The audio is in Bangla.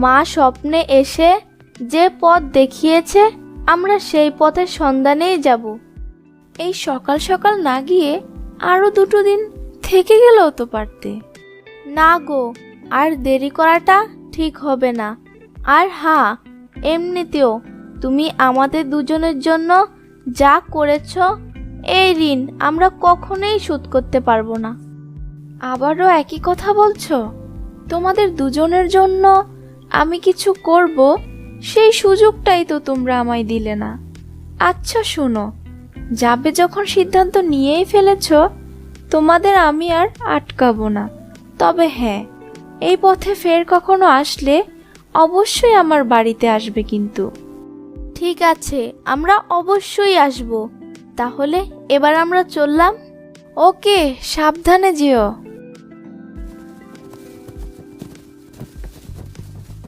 মা স্বপ্নে এসে যে পথ দেখিয়েছে আমরা সেই পথের সন্ধানেই যাব। এই সকাল সকাল না গিয়ে আরো 2 দিন থেকে গেলেও তো পারতে। না গো, আর দেরি করাটা ঠিক হবে না। আর হ্যাঁ, এমনিতেও তুমি আমাদের দুজনের জন্য যা করেছ এই ঋণ আমরা কখনোই শোধ করতে পারবো না। আবারও একই কথা বলছো? তোমাদের দুজনের জন্য আমি কিছু করব সেই সুযোগটাই তো তোমরা আমায় দিলে না। আচ্ছা শোনো, যাবে যখন সিদ্ধান্ত নিয়েই ফেলেছো, তোমাদের আমি আর আটকাবো না। তবে হ্যাঁ, এই পথে ফের কখনো আসলে অবশ্যই আমার বাড়িতে আসবে কিন্তু। ঠিক আছে, আমরা অবশ্যই আসব। তাহলে এবার আমরা চললাম। ওকে, সাবধানে যেও।